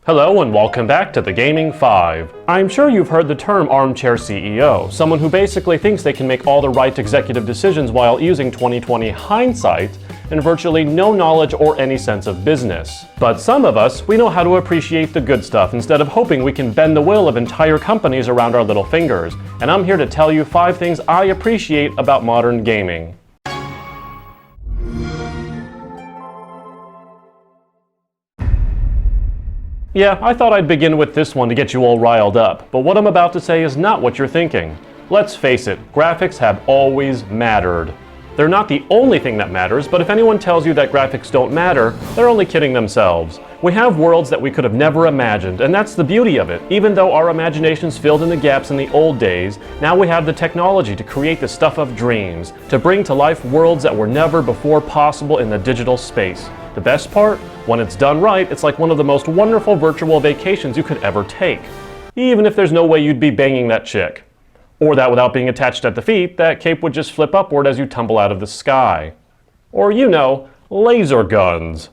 Hello and welcome back to the Gaming 5. I'm sure you've heard the term armchair CEO, someone who basically thinks they can make all the right executive decisions while using 2020 hindsight and virtually no knowledge or any sense of business. But some of us, we know how to appreciate the good stuff instead of hoping we can bend the will of entire companies around our little fingers. And I'm here to tell you 5 things I appreciate about modern gaming. Yeah, I thought I'd begin with this one to get you all riled up, but what I'm about to say is not what you're thinking. Let's face it, graphics have always mattered. They're not the only thing that matters, but if anyone tells you that graphics don't matter, they're only kidding themselves. We have worlds that we could have never imagined, and that's the beauty of it. Even though our imaginations filled in the gaps in the old days, now we have the technology to create the stuff of dreams, to bring to life worlds that were never before possible in the digital space. The best part? When it's done right, it's like one of the most wonderful virtual vacations you could ever take. Even if there's no way you'd be banging that chick. Or that without being attached at the feet, that cape would just flip upward as you tumble out of the sky. Or, you know, laser guns.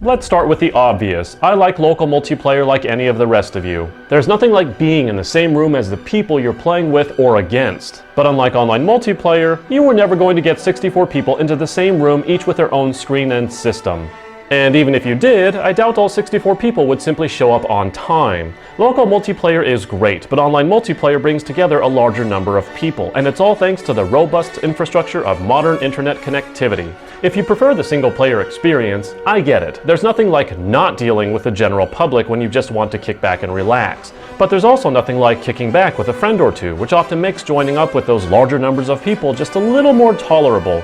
Let's start with the obvious. I like local multiplayer like any of the rest of you. There's nothing like being in the same room as the people you're playing with or against. But unlike online multiplayer, you were never going to get 64 people into the same room, each with their own screen and system. And even if you did, I doubt all 64 people would simply show up on time. Local multiplayer is great, but online multiplayer brings together a larger number of people, and it's all thanks to the robust infrastructure of modern internet connectivity. If you prefer the single-player experience, I get it. There's nothing like not dealing with the general public when you just want to kick back and relax. But there's also nothing like kicking back with a friend or two, which often makes joining up with those larger numbers of people just a little more tolerable.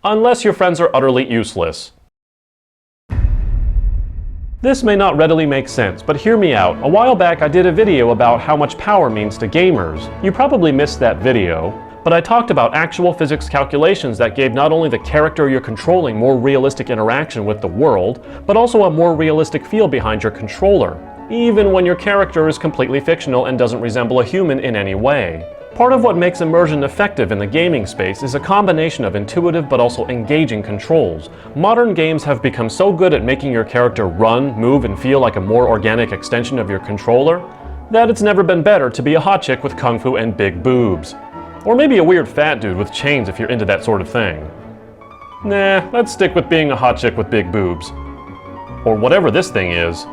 Unless your friends are utterly useless. This may not readily make sense, but hear me out. A while back I did a video about how much power means to gamers. You probably missed that video, but I talked about actual physics calculations that gave not only the character you're controlling more realistic interaction with the world, but also a more realistic feel behind your controller, even when your character is completely fictional and doesn't resemble a human in any way. Part of what makes immersion effective in the gaming space is a combination of intuitive but also engaging controls. Modern games have become so good at making your character run, move, and feel like a more organic extension of your controller that it's never been better to be a hot chick with kung fu and big boobs. Or maybe a weird fat dude with chains if you're into that sort of thing. Nah, let's stick with being a hot chick with big boobs. Or whatever this thing is.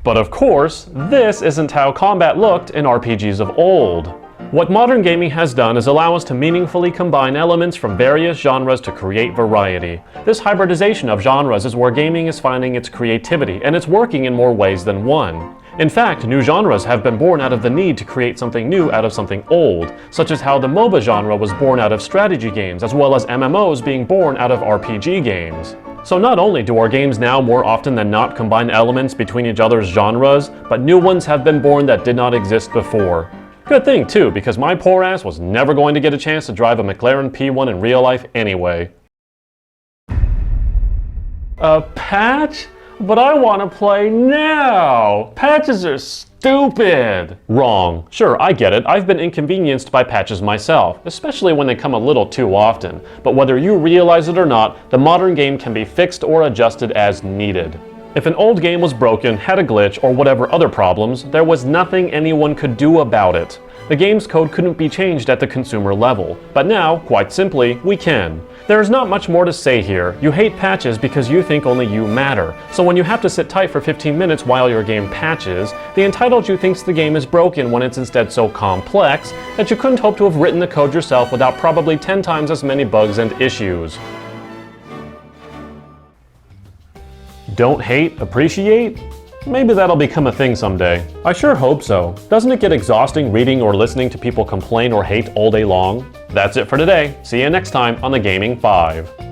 But of course, this isn't how combat looked in RPGs of old. What modern gaming has done is allow us to meaningfully combine elements from various genres to create variety. This hybridization of genres is where gaming is finding its creativity, and it's working in more ways than one. In fact, new genres have been born out of the need to create something new out of something old, such as how the MOBA genre was born out of strategy games, as well as MMOs being born out of RPG games. So not only do our games now more often than not combine elements between each other's genres, but new ones have been born that did not exist before. Good thing too, because my poor ass was never going to get a chance to drive a McLaren P1 in real life anyway. A patch? But I want to play now! Patches are stupid! Wrong. Sure, I get it. I've been inconvenienced by patches myself, especially when they come a little too often. But whether you realize it or not, the modern game can be fixed or adjusted as needed. If an old game was broken, had a glitch, or whatever other problems, there was nothing anyone could do about it. The game's code couldn't be changed at the consumer level. But now, quite simply, we can. There's not much more to say here. You hate patches because you think only you matter. So when you have to sit tight for 15 minutes while your game patches, the entitled you thinks the game is broken when it's instead so complex that you couldn't hope to have written the code yourself without probably 10 times as many bugs and issues. Don't hate, appreciate? Maybe that'll become a thing someday. I sure hope so. Doesn't it get exhausting reading or listening to people complain or hate all day long? That's it for today. See you next time on the Gaming 5.